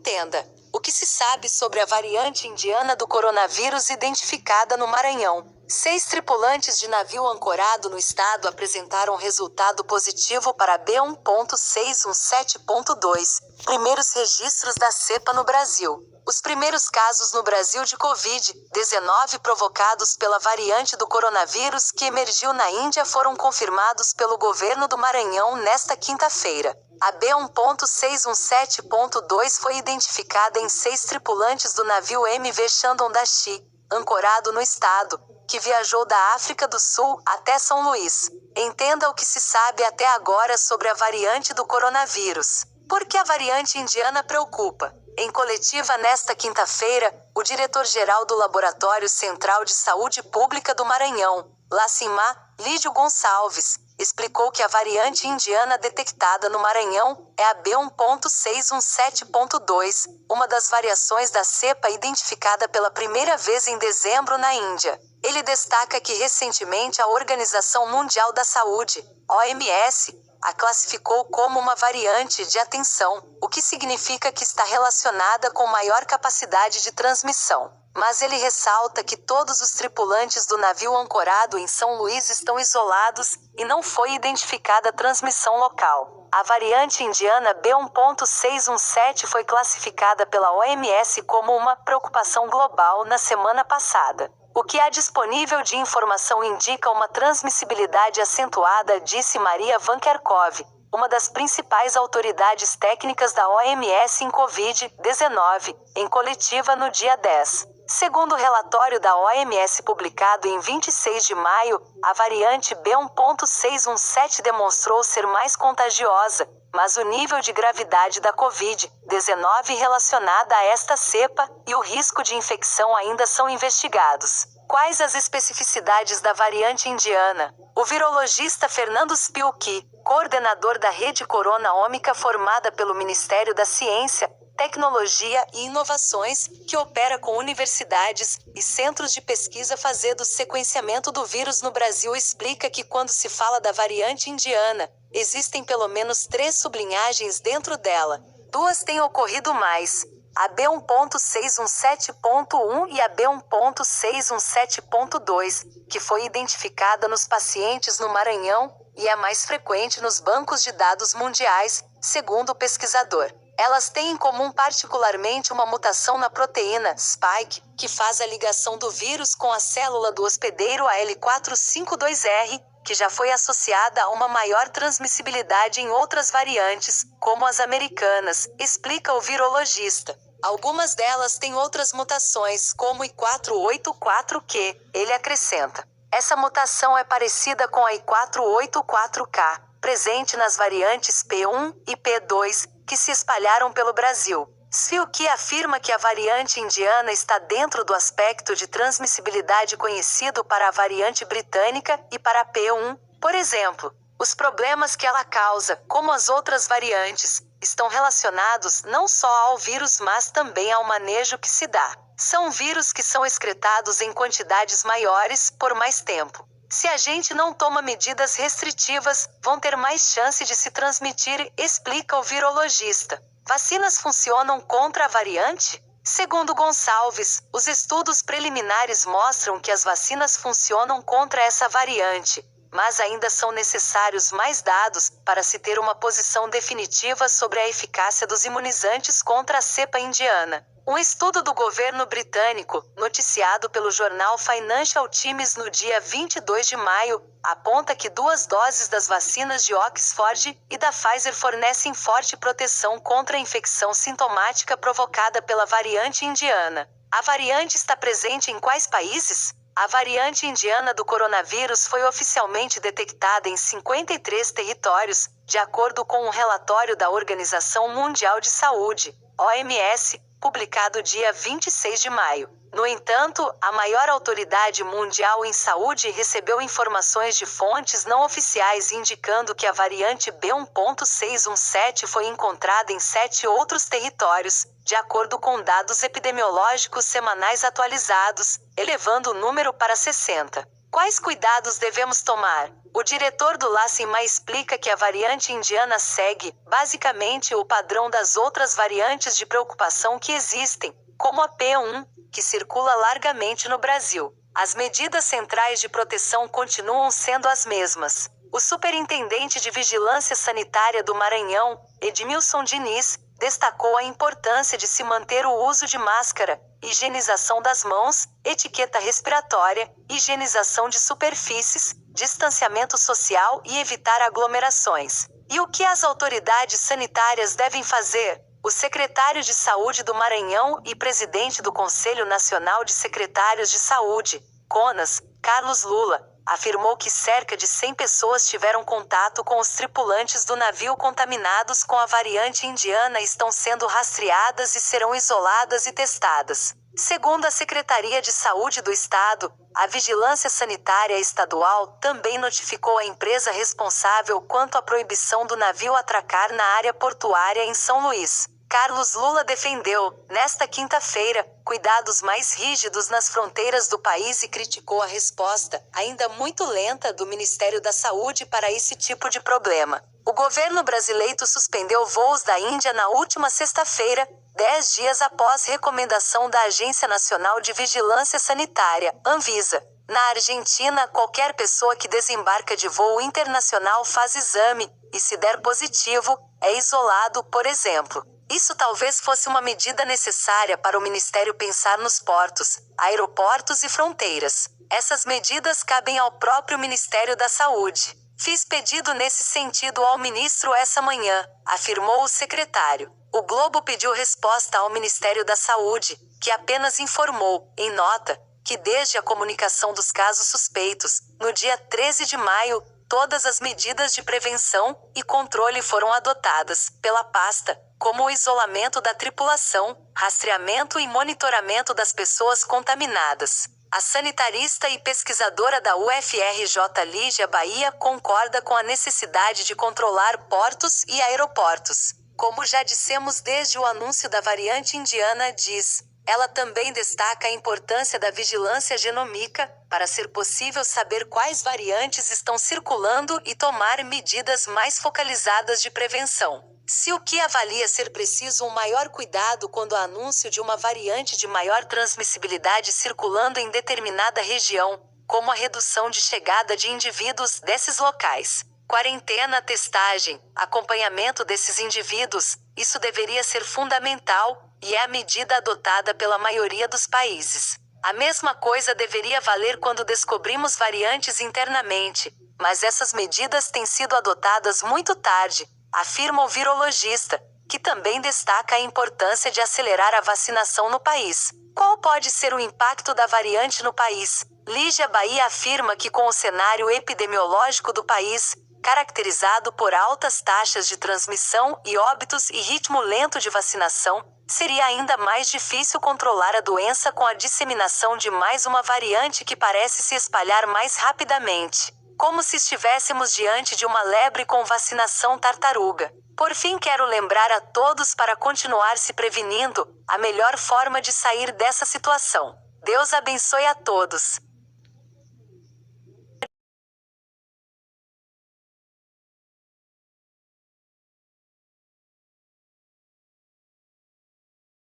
Entenda o que se sabe sobre a variante indiana do coronavírus identificada no Maranhão. 6 tripulantes de navio ancorado no estado apresentaram resultado positivo para B1.617.2, primeiros registros da cepa no Brasil. Os primeiros casos no Brasil de Covid-19 provocados pela variante do coronavírus que emergiu na Índia foram confirmados pelo governo do Maranhão nesta quinta-feira. A B1.617.2 foi identificada em 6 tripulantes do navio MV Shandong Dashi, ancorado no estado, que viajou da África do Sul até São Luís. Entenda o que se sabe até agora sobre a variante do coronavírus. Por que a variante indiana preocupa? Em coletiva nesta quinta-feira, o diretor-geral do Laboratório Central de Saúde Pública do Maranhão, LACIMA, Lídio Gonçalves, explicou que a variante indiana detectada no Maranhão é a B1.617.2, uma das variações da cepa identificada pela primeira vez em dezembro na Índia. Ele destaca que recentemente a Organização Mundial da Saúde, OMS, a classificou como uma variante de atenção, o que significa que está relacionada com maior capacidade de transmissão. Mas ele ressalta que todos os tripulantes do navio ancorado em São Luís estão isolados e não foi identificada transmissão local. A variante indiana B1.617 foi classificada pela OMS como uma preocupação global na semana passada. O que há disponível de informação indica uma transmissibilidade acentuada, disse Maria Van Kerkhove, uma das principais autoridades técnicas da OMS em Covid-19, em coletiva no dia 10. Segundo o relatório da OMS publicado em 26 de maio, a variante B1.617 demonstrou ser mais contagiosa, mas o nível de gravidade da Covid-19 relacionada a esta cepa e o risco de infecção ainda são investigados. Quais as especificidades da variante indiana? O virologista Fernando Spilkey, coordenador da Rede Corona Ômica formada pelo Ministério da Ciência, Tecnologia e Inovações, que opera com universidades e centros de pesquisa fazendo sequenciamento do vírus no Brasil, explica que quando se fala da variante indiana, existem pelo menos 3 sublinhagens dentro dela. 2 têm ocorrido mais: a B1.617.1 e a B1.617.2, que foi identificada nos pacientes no Maranhão e é mais frequente nos bancos de dados mundiais, segundo o pesquisador. Elas têm em comum particularmente uma mutação na proteína spike, que faz a ligação do vírus com a célula do hospedeiro AL452R, que já foi associada a uma maior transmissibilidade em outras variantes, como as americanas, explica o virologista. Algumas delas têm outras mutações, como I484Q, ele acrescenta. Essa mutação é parecida com a I484K, presente nas variantes P1 e P2, que se espalharam pelo Brasil. Spilkey afirma que a variante indiana está dentro do aspecto de transmissibilidade conhecido para a variante britânica e para a P1. Por exemplo, os problemas que ela causa, como as outras variantes, estão relacionados não só ao vírus mas também ao manejo que se dá. São vírus que são excretados em quantidades maiores, por mais tempo. Se a gente não toma medidas restritivas, vão ter mais chance de se transmitir, explica o virologista. Vacinas funcionam contra a variante? Segundo Gonçalves, os estudos preliminares mostram que as vacinas funcionam contra essa variante, mas ainda são necessários mais dados para se ter uma posição definitiva sobre a eficácia dos imunizantes contra a cepa indiana. Um estudo do governo britânico, noticiado pelo jornal Financial Times no dia 22 de maio, aponta que 2 doses das vacinas de Oxford e da Pfizer fornecem forte proteção contra a infecção sintomática provocada pela variante indiana. A variante está presente em quais países? A variante indiana do coronavírus foi oficialmente detectada em 53 territórios, de acordo com um relatório da Organização Mundial de Saúde, OMS, publicado dia 26 de maio. No entanto, a maior autoridade mundial em saúde recebeu informações de fontes não oficiais indicando que a variante B1.617 foi encontrada em 7 outros territórios, de acordo com dados epidemiológicos semanais atualizados, elevando o número para 60. Quais cuidados devemos tomar? O diretor do LACENMA explica que a variante indiana segue, basicamente, o padrão das outras variantes de preocupação que existem, como a P1, que circula largamente no Brasil. As medidas centrais de proteção continuam sendo as mesmas. O superintendente de Vigilância Sanitária do Maranhão, Edmilson Diniz, destacou a importância de se manter o uso de máscara, higienização das mãos, etiqueta respiratória, higienização de superfícies, distanciamento social e evitar aglomerações. E o que as autoridades sanitárias devem fazer? O secretário de Saúde do Maranhão e presidente do Conselho Nacional de Secretários de Saúde, CONAS, Carlos Lula, afirmou que cerca de 100 pessoas tiveram contato com os tripulantes do navio contaminados com a variante indiana e estão sendo rastreadas e serão isoladas e testadas. Segundo a Secretaria de Saúde do Estado, a Vigilância Sanitária Estadual também notificou a empresa responsável quanto à proibição do navio atracar na área portuária em São Luís. Carlos Lula defendeu, nesta quinta-feira, cuidados mais rígidos nas fronteiras do país e criticou a resposta, ainda muito lenta, do Ministério da Saúde para esse tipo de problema. O governo brasileiro suspendeu voos da Índia na última sexta-feira, 10 dias após recomendação da Agência Nacional de Vigilância Sanitária, Anvisa. Na Argentina, qualquer pessoa que desembarca de voo internacional faz exame, e se der positivo, é isolado, por exemplo. Isso talvez fosse uma medida necessária para o Ministério pensar nos portos, aeroportos e fronteiras. Essas medidas cabem ao próprio Ministério da Saúde. Fiz pedido nesse sentido ao ministro essa manhã, afirmou o secretário. O Globo pediu resposta ao Ministério da Saúde, que apenas informou, em nota, que desde a comunicação dos casos suspeitos, no dia 13 de maio, todas as medidas de prevenção e controle foram adotadas pela pasta, como o isolamento da tripulação, rastreamento e monitoramento das pessoas contaminadas. A sanitarista e pesquisadora da UFRJ Lígia Bahia concorda com a necessidade de controlar portos e aeroportos. Como já dissemos desde o anúncio da variante indiana, diz. Ela também destaca a importância da vigilância genômica, para ser possível saber quais variantes estão circulando e tomar medidas mais focalizadas de prevenção. Se o que avalia ser preciso um maior cuidado quando há anúncio de uma variante de maior transmissibilidade circulando em determinada região, como a redução de chegada de indivíduos desses locais. Quarentena, testagem, acompanhamento desses indivíduos, isso deveria ser fundamental, e é a medida adotada pela maioria dos países. A mesma coisa deveria valer quando descobrimos variantes internamente, mas essas medidas têm sido adotadas muito tarde, afirma o virologista, que também destaca a importância de acelerar a vacinação no país. Qual pode ser o impacto da variante no país? Lígia Bahia afirma que com o cenário epidemiológico do país, caracterizado por altas taxas de transmissão e óbitos e ritmo lento de vacinação, seria ainda mais difícil controlar a doença com a disseminação de mais uma variante que parece se espalhar mais rapidamente. Como se estivéssemos diante de uma lebre com vacinação tartaruga. Por fim, quero lembrar a todos para continuar se prevenindo, a melhor forma de sair dessa situação. Deus abençoe a todos.